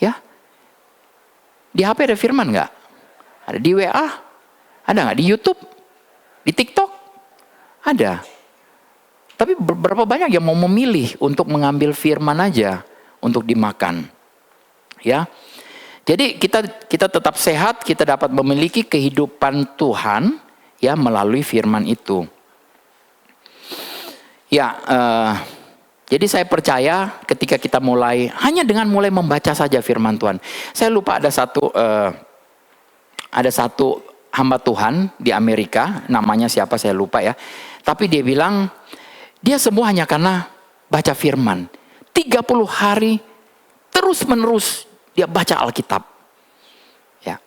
Ya, di HP ada firman nggak? Ada di WA, ada nggak? Di YouTube, di TikTok, ada. Tapi berapa banyak yang mau memilih untuk mengambil firman aja untuk dimakan, ya. Jadi kita tetap sehat, kita dapat memiliki kehidupan Tuhan ya melalui firman itu. Ya, jadi saya percaya ketika kita hanya dengan mulai membaca saja firman Tuhan. Saya lupa ada satu hamba Tuhan di Amerika, namanya siapa saya lupa ya. Tapi dia bilang dia semua hanya karena baca firman. 30 hari terus menerus dia baca Alkitab. Ya.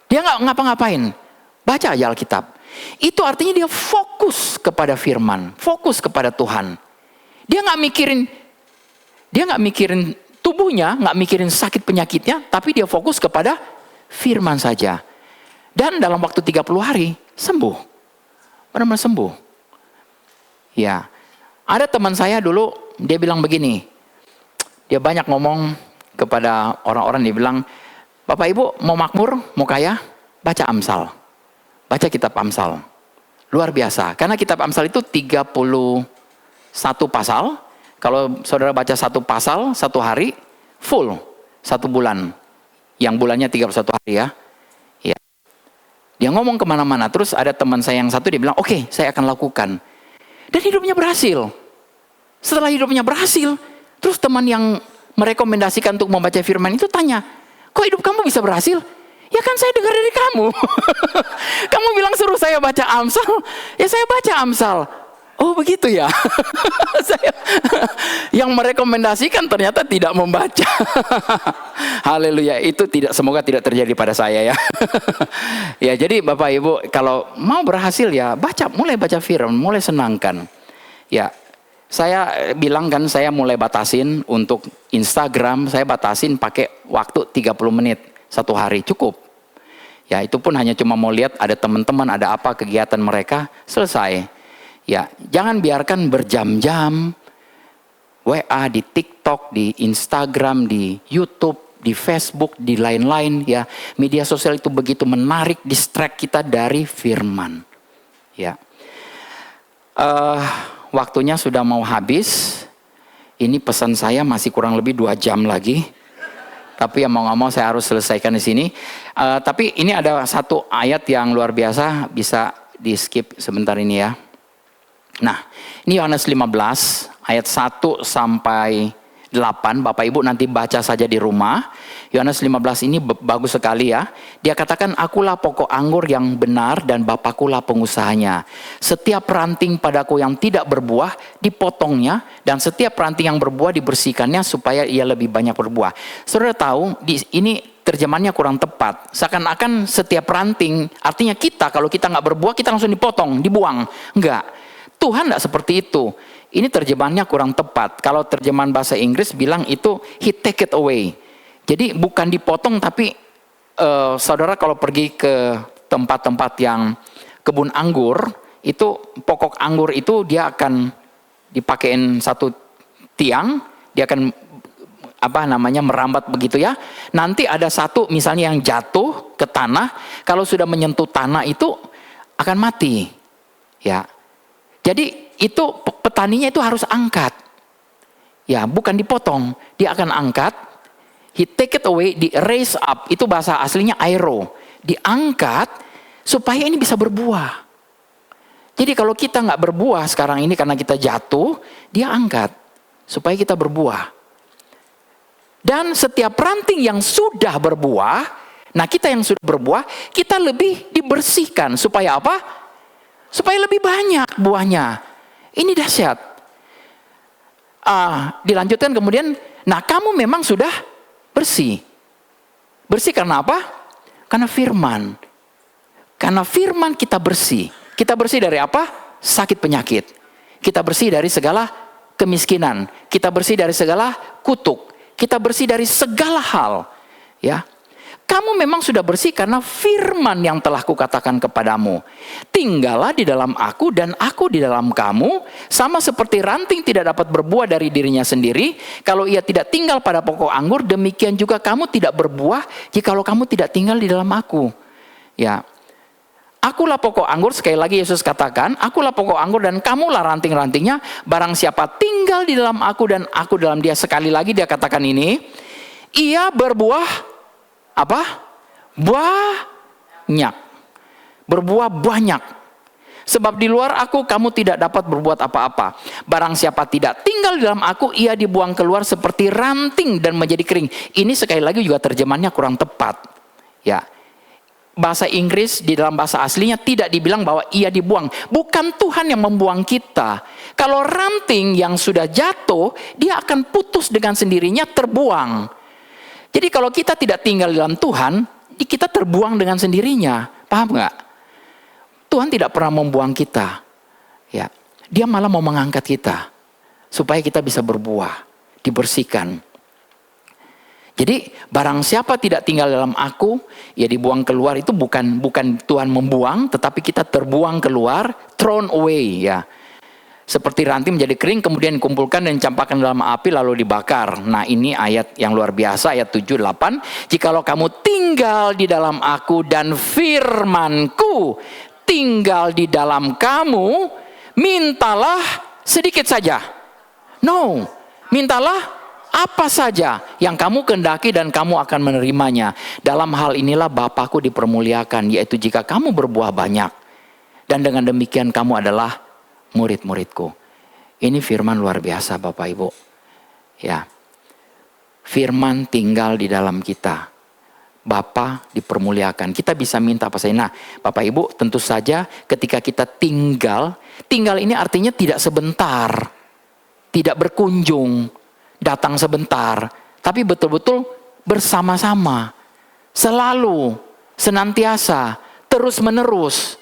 Dia nggak ngapa-ngapain. Baca aja Alkitab. Itu artinya dia fokus kepada firman. Fokus kepada Tuhan. Dia nggak mikirin tubuhnya, nggak mikirin sakit penyakitnya, tapi dia fokus kepada firman saja. Dan dalam waktu 30 hari, sembuh. Benar-benar sembuh. Ya. Ada teman saya dulu, dia bilang begini. Dia banyak ngomong kepada orang-orang, dia bilang, Bapak Ibu mau makmur, mau kaya, baca Amsal. Baca kitab Amsal. Luar biasa. Karena kitab Amsal itu 31 pasal. Kalau saudara baca satu pasal, satu hari, full. 1 bulan. Yang bulannya 31 hari ya. Ya. Dia ngomong kemana-mana. Terus ada teman saya yang satu, dia bilang, oke, saya akan lakukan. Dan hidupnya berhasil. Setelah hidupnya berhasil, terus teman yang merekomendasikan untuk membaca firman itu tanya, kok hidup kamu bisa berhasil? Ya kan saya dengar dari kamu. Kamu bilang suruh saya baca Amsal, ya saya baca Amsal. Oh begitu ya. Saya yang merekomendasikan ternyata tidak membaca. Haleluya, itu semoga tidak terjadi pada saya ya. Ya jadi Bapak Ibu kalau mau berhasil ya mulai baca firman, mulai senangkan. Ya. Saya bilang kan saya mulai batasin untuk Instagram, saya batasin pakai waktu 30 menit satu hari cukup. Ya itu pun hanya cuma mau lihat ada teman-teman, ada apa kegiatan mereka, selesai. Ya jangan biarkan berjam-jam WA, di TikTok, di Instagram, di YouTube, di Facebook, di lain-lain ya. Media sosial itu begitu menarik, distract kita dari firman. Ya. Waktunya sudah mau habis. Ini pesan saya masih kurang lebih 2 jam lagi. Tapi ya mau nggak mau saya harus selesaikan di sini. Tapi ini ada satu ayat yang luar biasa, bisa di skip sebentar ini ya. Nah, ini Yohanes 15 ayat 1 sampai 8. Bapak Ibu nanti baca saja di rumah. Yohanes 15 ini bagus sekali ya. Dia katakan, akulah pokok anggur yang benar dan Bapakkulah pengusahanya. Setiap ranting padaku yang tidak berbuah dipotongnya, dan setiap ranting yang berbuah dibersihkannya supaya ia lebih banyak berbuah. Saudara tahu, ini terjemahannya kurang tepat. Seakan-akan setiap ranting, artinya kalau kita nggak berbuah kita langsung dipotong, dibuang. Enggak. Tuhan tidak seperti itu. Ini terjemahannya kurang tepat. Kalau terjemahan bahasa Inggris bilang itu he take it away. Jadi bukan dipotong, tapi saudara kalau pergi ke tempat-tempat yang kebun anggur, itu pokok anggur itu dia akan dipakein satu tiang, dia akan merambat begitu ya. Nanti ada satu misalnya yang jatuh ke tanah, kalau sudah menyentuh tanah itu akan mati. Ya. Jadi itu petaninya itu harus angkat. Ya, bukan dipotong, dia akan angkat. He take it away, di raise up, itu bahasa aslinya aero. Diangkat supaya ini bisa berbuah. Jadi kalau kita nggak berbuah sekarang ini karena kita jatuh, dia angkat supaya kita berbuah. Dan setiap ranting yang sudah berbuah, nah kita yang sudah berbuah, kita lebih dibersihkan. Supaya apa? Supaya lebih banyak buahnya. Ini dahsyat. Dilanjutkan kemudian, nah kamu memang sudah bersih. Bersih karena apa? Karena firman. Karena firman kita bersih. Kita bersih dari apa? Sakit penyakit. Kita bersih dari segala kemiskinan. Kita bersih dari segala kutuk. Kita bersih dari segala hal. Ya. Kamu memang sudah bersih karena firman yang telah kukatakan kepadamu. Tinggallah di dalam aku dan aku di dalam kamu. Sama seperti ranting tidak dapat berbuah dari dirinya sendiri. Kalau ia tidak tinggal pada pokok anggur, demikian juga kamu tidak berbuah jikalau kamu tidak tinggal di dalam aku. Ya. Akulah pokok anggur, sekali lagi Yesus katakan, akulah pokok anggur dan kamulah ranting-rantingnya. Barang siapa tinggal di dalam aku dan aku dalam dia. Sekali lagi dia katakan ini, ia berbuah apa? Banyak. Berbuah banyak. Sebab di luar aku kamu tidak dapat berbuat apa-apa. Barang siapa tidak tinggal di dalam aku, ia dibuang keluar seperti ranting dan menjadi kering. Ini sekali lagi juga terjemahannya kurang tepat. Ya. Bahasa Inggris di dalam bahasa aslinya tidak dibilang bahwa ia dibuang. Bukan Tuhan yang membuang kita. Kalau ranting yang sudah jatuh, dia akan putus dengan sendirinya, terbuang. Jadi kalau kita tidak tinggal dalam Tuhan, kita terbuang dengan sendirinya. Paham nggak? Tuhan tidak pernah membuang kita. Ya, dia malah mau mengangkat kita supaya kita bisa berbuah, dibersihkan. Jadi barang siapa tidak tinggal dalam aku, ya dibuang keluar. Itu bukan Tuhan membuang, tetapi kita terbuang keluar, thrown away ya. Seperti ranting menjadi kering, kemudian dikumpulkan dan dicampakkan dalam api lalu dibakar. Nah ini ayat yang luar biasa, ayat 7-8. Jikalau kamu tinggal di dalam aku dan firmanku tinggal di dalam kamu, mintalah sedikit saja. No, mintalah apa saja yang kamu kehendaki dan kamu akan menerimanya. Dalam hal inilah Bapakku dipermuliakan, yaitu jika kamu berbuah banyak. Dan dengan demikian kamu adalah murid-muridku. Ini firman luar biasa Bapak Ibu. Ya. Firman tinggal di dalam kita. Bapa dipermuliakan. Kita bisa minta apa saja. Nah, Bapak Ibu, tentu saja ketika kita tinggal ini artinya tidak sebentar. Tidak berkunjung, datang sebentar, tapi betul-betul bersama-sama. Selalu, senantiasa, terus-menerus.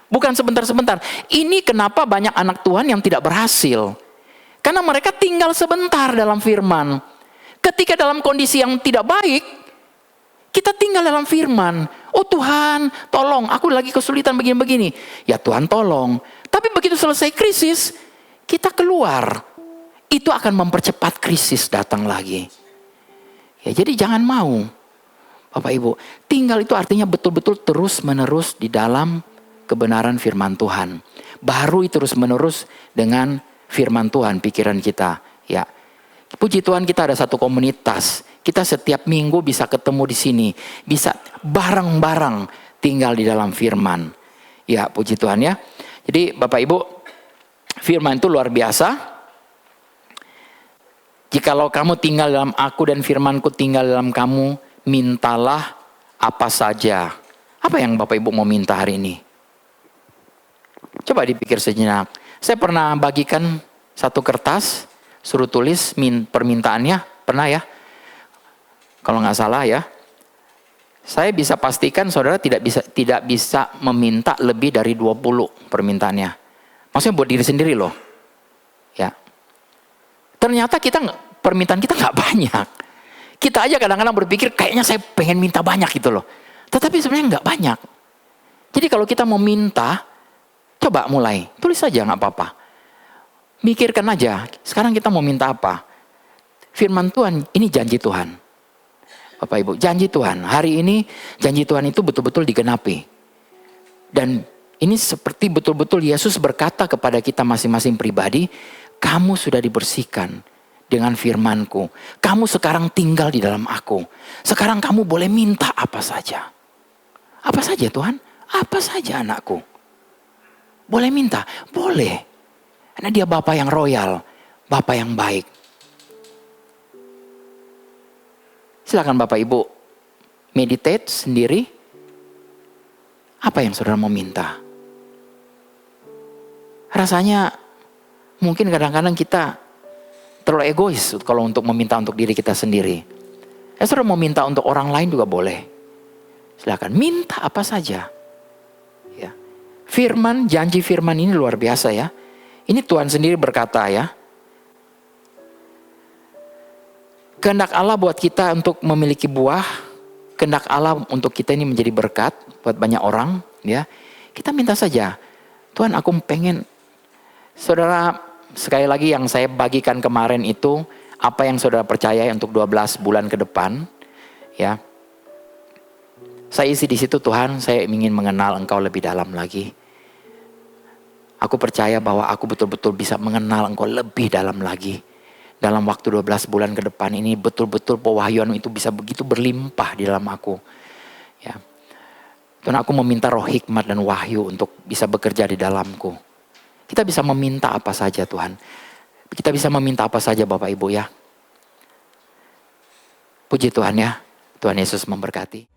Bukan sebentar-sebentar. Ini kenapa banyak anak Tuhan yang tidak berhasil. Karena mereka tinggal sebentar dalam firman. Ketika dalam kondisi yang tidak baik, kita tinggal dalam firman. Oh Tuhan, tolong, aku lagi kesulitan begini-begini. Ya Tuhan tolong. Tapi begitu selesai krisis, kita keluar. Itu akan mempercepat krisis datang lagi. Ya, jadi jangan mau. Bapak Ibu, tinggal itu artinya betul-betul terus-menerus di dalam kebenaran firman Tuhan. Baru terus-menerus dengan firman Tuhan pikiran kita. Ya. Puji Tuhan kita ada satu komunitas. Kita setiap minggu bisa ketemu di sini. Bisa bareng-bareng tinggal di dalam firman. Ya, puji Tuhan ya. Jadi Bapak Ibu, firman itu luar biasa. Jikalau kamu tinggal dalam aku dan firmanku tinggal dalam kamu, mintalah apa saja. Apa yang Bapak Ibu mau minta hari ini? Coba dipikir sejenak. Saya pernah bagikan satu kertas, suruh tulis permintaannya, pernah ya? Kalau nggak salah ya. Saya bisa pastikan saudara tidak bisa meminta lebih dari 20 permintaannya. Maksudnya buat diri sendiri loh. Ya. Ternyata permintaan kita nggak banyak. Kita aja kadang-kadang berpikir kayaknya saya pengen minta banyak gitu loh. Tetapi sebenarnya nggak banyak. Jadi kalau kita mau minta, coba mulai. Tulis saja nggak apa-apa. Mikirkan aja, sekarang kita mau minta apa? Firman Tuhan, ini janji Tuhan. Bapak Ibu, janji Tuhan. Hari ini janji Tuhan itu betul-betul digenapi. Dan Ini seperti betul-betul Yesus berkata kepada kita masing-masing pribadi, kamu sudah dibersihkan dengan firman-Ku. Kamu sekarang tinggal di dalam Aku. Sekarang kamu boleh minta apa saja. Apa saja Tuhan? Apa saja anakku. Boleh minta? Boleh. Karena dia Bapa yang royal, Bapa yang baik. Silakan Bapak Ibu meditate sendiri. Apa yang saudara mau minta? Rasanya mungkin kadang-kadang kita terlalu egois kalau untuk meminta untuk diri kita sendiri. Saudara mau minta untuk orang lain juga boleh. Silakan minta apa saja. Ya. Firman, janji firman ini luar biasa ya. Ini Tuhan sendiri berkata ya. Kehendak Allah buat kita untuk memiliki buah. Kehendak Allah untuk kita ini menjadi berkat buat banyak orang. Ya, kita minta saja. Tuhan, aku pengen. Saudara, sekali lagi yang saya bagikan kemarin itu, apa yang saudara percaya untuk 12 bulan ke depan, ya. Saya isi di situ, Tuhan, saya ingin mengenal Engkau lebih dalam lagi. Aku percaya bahwa aku betul-betul bisa mengenal Engkau lebih dalam lagi. Dalam waktu 12 bulan ke depan ini betul-betul pewahyuan itu bisa begitu berlimpah di dalam aku. Ya. Tuhan, aku meminta roh hikmat dan wahyu untuk bisa bekerja di dalamku. Kita bisa meminta apa saja Tuhan. Kita bisa meminta apa saja Bapak Ibu ya. Puji Tuhan ya. Tuhan Yesus memberkati.